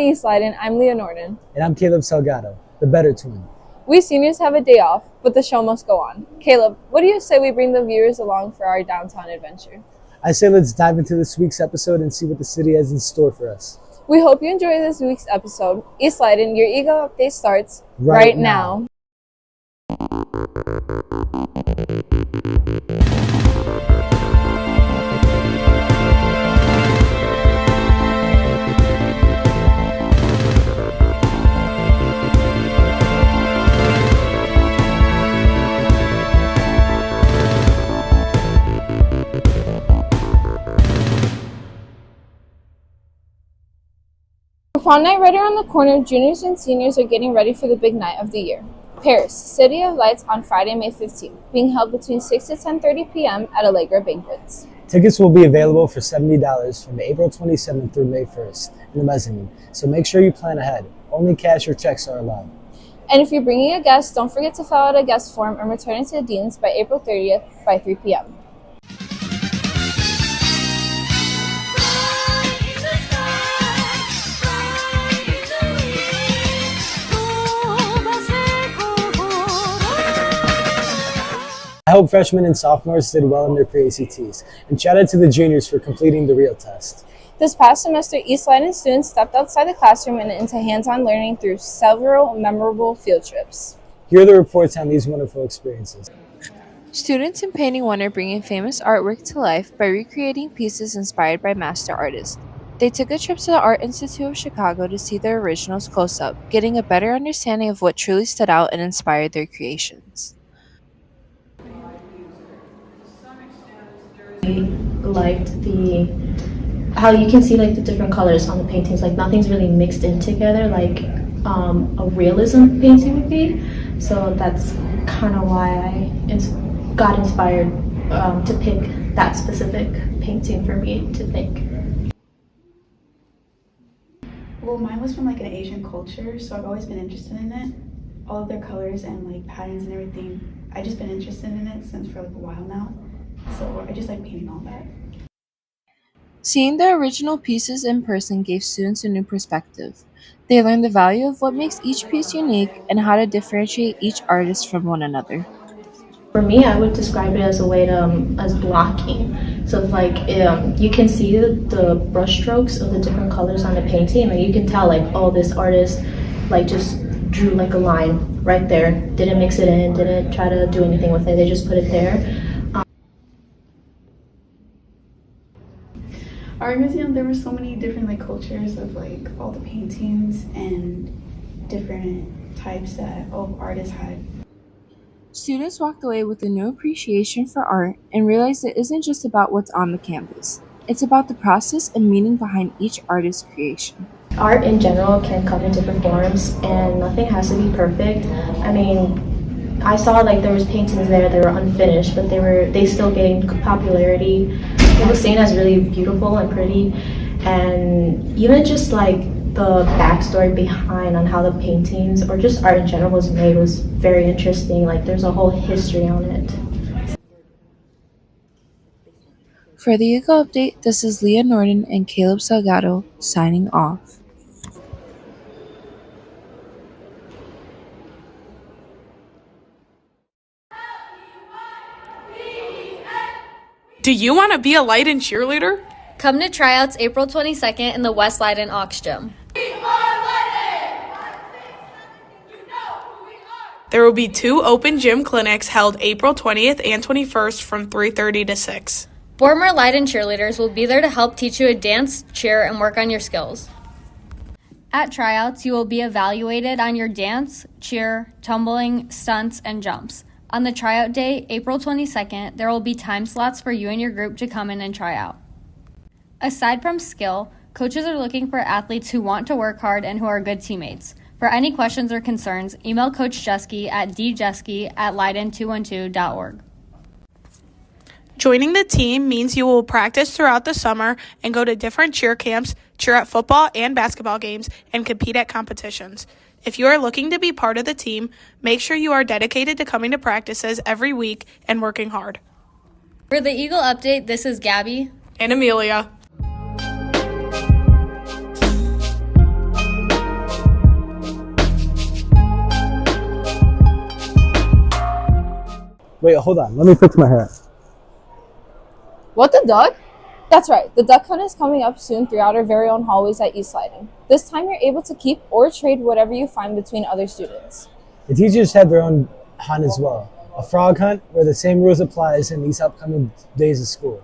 East Leyden, I'm Leah Norton. And I'm Caleb Salgado, the better twin. We seniors have a day off, but the show must go on. Caleb, what do you say we bring the viewers along for our downtown adventure? I say let's dive into this week's episode and see what the city has in store for us. We hope you enjoy this week's episode. East Leyden, your Eagle Update starts right now. Prom night right around the corner, juniors and seniors are getting ready for the big night of the year. Paris, City of Lights on Friday, May 15th, being held between 6 to 10:30 p.m. at Allegra Banquets. Tickets will be available for $70 from April 27th through May 1st in the mezzanine, so make sure you plan ahead. Only cash or checks are allowed. And if you're bringing a guest, don't forget to fill out a guest form and return it to the deans by April 30th by 3 p.m. I hope freshmen and sophomores did well in their pre-ACTs, and shout out to the juniors for completing the real test. This past semester, East Leyden students stepped outside the classroom and into hands-on learning through several memorable field trips. Here are the reports on these wonderful experiences. Students in Painting 1 are bringing famous artwork to life by recreating pieces inspired by master artists. They took a trip to the Art Institute of Chicago to see their originals close-up, getting a better understanding of what truly stood out and inspired their creations. Liked how you can see like the different colors on the paintings, like nothing's really mixed in together like a realism painting would be. So that's kind of why I got inspired to pick that specific painting for me to think. Well, mine was from like an Asian culture, so I've always been interested in it. All of their colors and like patterns and everything, I've just been interested in it since for like a while now. So I just like painting all that. Seeing the original pieces in person gave students a new perspective. They learned the value of what makes each piece unique and how to differentiate each artist from one another. For me, I would describe it as a way to, as blocking. So it's like you can see the brush strokes of the different colors on the painting, and you can tell like, oh, this artist like just drew like a line right there. Didn't mix it in, didn't try to do anything with it. They just put it there. Art museum, there were so many different like cultures of like all the paintings and different types that all artists had. Students walked away with a new appreciation for art and realized it isn't just about what's on the canvas. It's about the process and meaning behind each artist's creation. Art in general can come in different forms and nothing has to be perfect. I mean, I saw like there was paintings there that were unfinished, but they still gained popularity. It was seen as really beautiful and pretty, and even just like the backstory behind on how the paintings or just art in general was made was very interesting. Like there's a whole history on it. For the Eagle Update, this is Leah Norton and Caleb Salgado signing off. Do you want to be a Leyden cheerleader? Come to tryouts April 22nd in the West Leyden Aux Gym. There will be 2 open gym clinics held April 20th and 21st from 3:30 to 6. Former Leyden cheerleaders will be there to help teach you a dance, cheer, and work on your skills. At tryouts, you will be evaluated on your dance, cheer, tumbling, stunts, and jumps. On the tryout day, April 22nd, there will be time slots for you and your group to come in and try out. Aside from skill, coaches are looking for athletes who want to work hard and who are good teammates. For any questions or concerns, email Coach Jeske at djeske@leyden212.org. Joining the team means you will practice throughout the summer and go to different cheer camps, cheer at football and basketball games, and compete at competitions. If you are looking to be part of the team, make sure you are dedicated to coming to practices every week and working hard. For the Eagle Update, this is Gabby and Amelia. Wait, hold on. Let me fix my hair. What, the duck? That's right, the duck hunt is coming up soon throughout our very own hallways at East Leyden. This time you're able to keep or trade whatever you find between other students. The teachers have their own hunt as well. A frog hunt where the same rules applies in these upcoming days of school.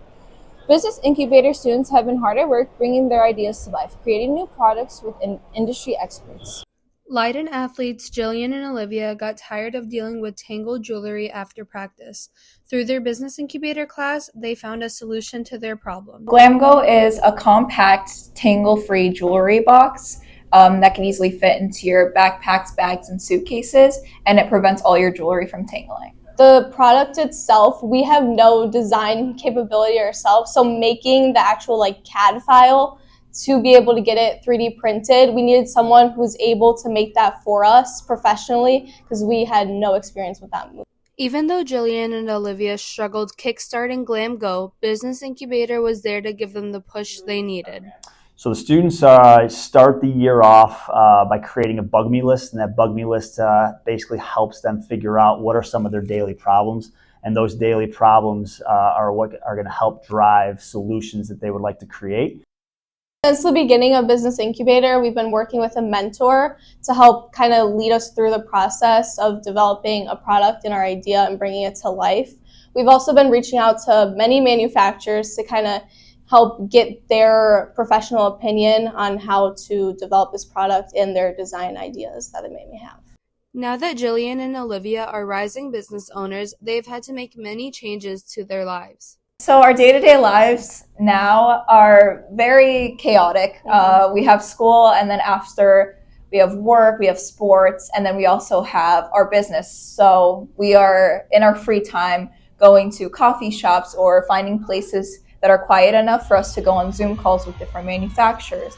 Business incubator students have been hard at work bringing their ideas to life, creating new products with industry experts. Leyden athletes Jillian and Olivia got tired of dealing with tangled jewelry after practice. Through their business incubator class, they found a solution to their problem. GlamGo is a compact, tangle-free jewelry box that can easily fit into your backpacks, bags, and suitcases, and it prevents all your jewelry from tangling. The product itself, we have no design capability ourselves, so making the actual CAD file to be able to get it 3D printed, we needed someone who's able to make that for us professionally because we had no experience with that move. Even though Jillian and Olivia struggled kickstarting GlamGo, Business Incubator was there to give them the push they needed. So the students start the year off by creating a bug me list, and that bug me list basically helps them figure out what are some of their daily problems, and those daily problems are what are going to help drive solutions that they would like to create. Since the beginning of Business Incubator, we've been working with a mentor to help kind of lead us through the process of developing a product and our idea and bringing it to life. We've also been reaching out to many manufacturers to kind of help get their professional opinion on how to develop this product and their design ideas that it may have. Now that Jillian and Olivia are rising business owners, they've had to make many changes to their lives. So our day-to-day lives now are very chaotic. We have school, and then after we have work, we have sports, and then we also have our business. So we are in our free time going to coffee shops or finding places that are quiet enough for us to go on Zoom calls with different manufacturers.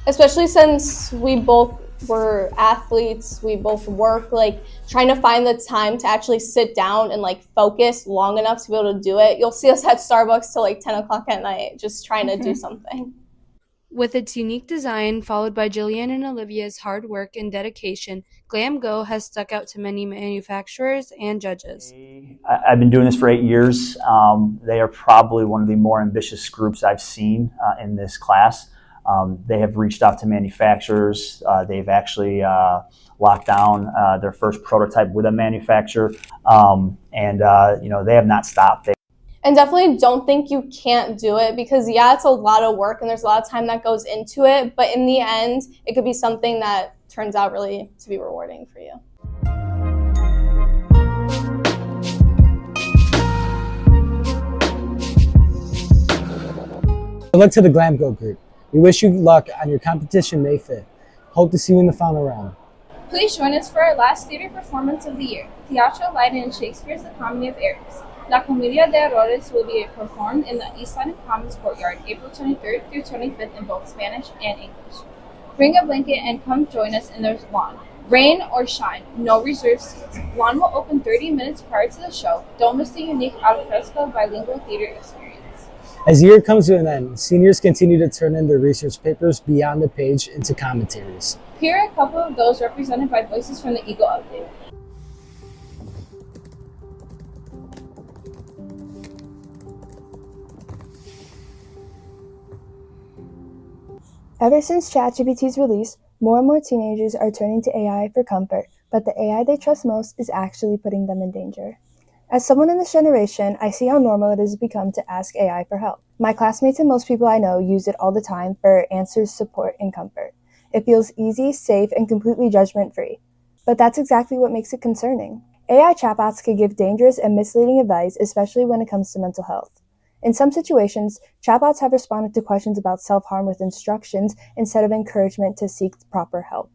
Especially since we both were athletes, we both work, trying to find the time to actually sit down and focus long enough to be able to do it. You'll see us at Starbucks till 10 o'clock at night just trying to do something. With its unique design, followed by Jillian and Olivia's hard work and dedication, GlamGo has stuck out to many manufacturers and judges. I've been doing this for 8 years. They are probably one of the more ambitious groups I've seen in this class. They have reached out to manufacturers. They've actually locked down their first prototype with a manufacturer, and they have not stopped. And definitely don't think you can't do it because, yeah, it's a lot of work and there's a lot of time that goes into it. But in the end, it could be something that turns out really to be rewarding for you. Good luck to the GlamGo group. We wish you luck on your competition May 5th. Hope to see you in the final round. Please join us for our last theater performance of the year, Teatro Leyden and Shakespeare's The Comedy of Errors. La Comedia de Errores will be performed in the East Leyden Commons Courtyard, April 23rd through 25th in both Spanish and English. Bring a blanket and come join us in the lawn. Rain or shine, no reserved seats. Lawn will open 30 minutes prior to the show. Don't miss the unique al fresco bilingual theater experience. As the year comes to an end, seniors continue to turn in their research papers beyond the page into commentaries. Here are a couple of those represented by voices from the Eagle Update. Ever since ChatGPT's release, more and more teenagers are turning to AI for comfort, but the AI they trust most is actually putting them in danger. As someone in this generation, I see how normal it has become to ask AI for help. My classmates and most people I know use it all the time for answers, support, and comfort. It feels easy, safe, and completely judgment-free. But that's exactly what makes it concerning. AI chatbots can give dangerous and misleading advice, especially when it comes to mental health. In some situations, chatbots have responded to questions about self-harm with instructions instead of encouragement to seek proper help.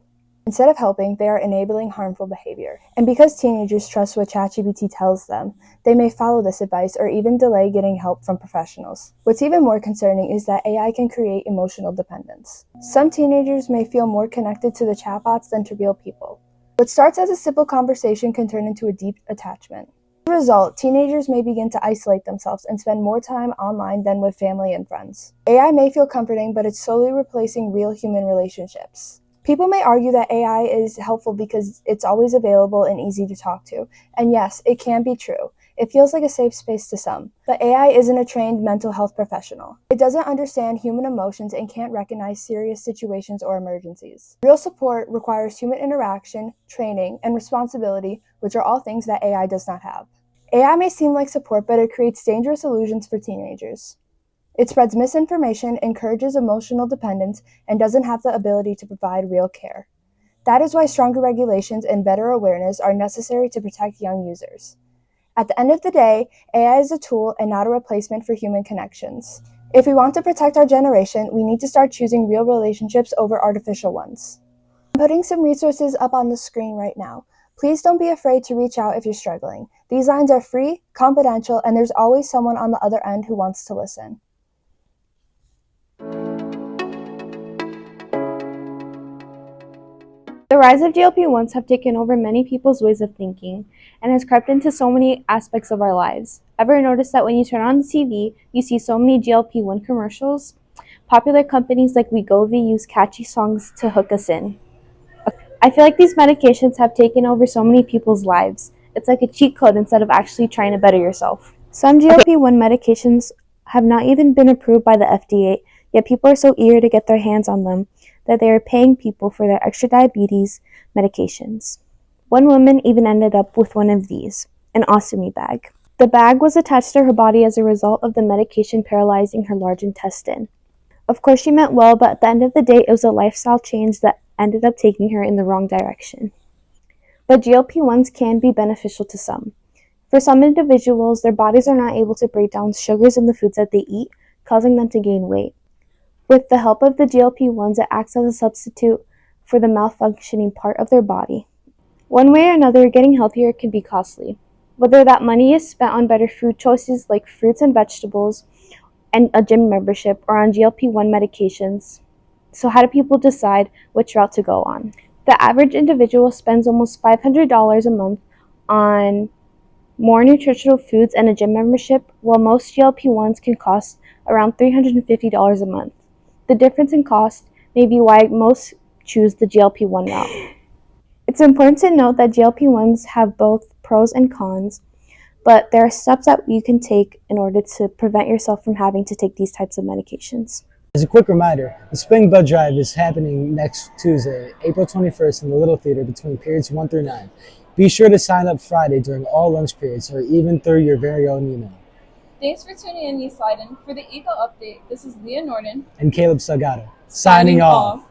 Instead of helping, they are enabling harmful behavior. And because teenagers trust what ChatGPT tells them, they may follow this advice or even delay getting help from professionals. What's even more concerning is that AI can create emotional dependence. Some teenagers may feel more connected to the chatbots than to real people. What starts as a simple conversation can turn into a deep attachment. As a result, teenagers may begin to isolate themselves and spend more time online than with family and friends. AI may feel comforting, but it's slowly replacing real human relationships. People may argue that AI is helpful because it's always available and easy to talk to. And yes, it can be true. It feels like a safe space to some. But AI isn't a trained mental health professional. It doesn't understand human emotions and can't recognize serious situations or emergencies. Real support requires human interaction, training, and responsibility, which are all things that AI does not have. AI may seem like support, but it creates dangerous illusions for teenagers. It spreads misinformation, encourages emotional dependence, and doesn't have the ability to provide real care. That is why stronger regulations and better awareness are necessary to protect young users. At the end of the day, AI is a tool and not a replacement for human connections. If we want to protect our generation, we need to start choosing real relationships over artificial ones. I'm putting some resources up on the screen right now. Please don't be afraid to reach out if you're struggling. These lines are free, confidential, and there's always someone on the other end who wants to listen. The rise of GLP-1s have taken over many people's ways of thinking and has crept into so many aspects of our lives. Ever notice that when you turn on the TV, you see so many GLP-1 commercials? Popular companies like Wegovy use catchy songs to hook us in. I feel like these medications have taken over so many people's lives. It's like a cheat code instead of actually trying to better yourself. Some GLP-1 medications have not even been approved by the FDA, yet people are so eager to get their hands on them that they are paying people for their extra diabetes medications. One woman even ended up with one of these, an ostomy bag. The bag was attached to her body as a result of the medication paralyzing her large intestine. Of course she meant well, but at the end of the day it was a lifestyle change that ended up taking her in the wrong direction. But GLP-1s can be beneficial to some. For some individuals, their bodies are not able to break down sugars in the foods that they eat, causing them to gain weight. With the help of the GLP-1s, it acts as a substitute for the malfunctioning part of their body. One way or another, getting healthier can be costly. Whether that money is spent on better food choices like fruits and vegetables and a gym membership or on GLP-1 medications. So how do people decide which route to go on? The average individual spends almost $500 a month on more nutritional foods and a gym membership, while most GLP-1s can cost around $350 a month. The difference in cost may be why most choose the GLP-1 route. It's important to note that GLP-1s have both pros and cons, but there are steps that you can take in order to prevent yourself from having to take these types of medications. As a quick reminder, the Spring Blood Drive is happening next Tuesday, April 21st in the Little Theater between periods 1 through 9. Be sure to sign up Friday during all lunch periods or even through your very own email. Thanks for tuning in, East Leyden. For the Eco Update, this is Leah Norton and Caleb Salgado, signing off.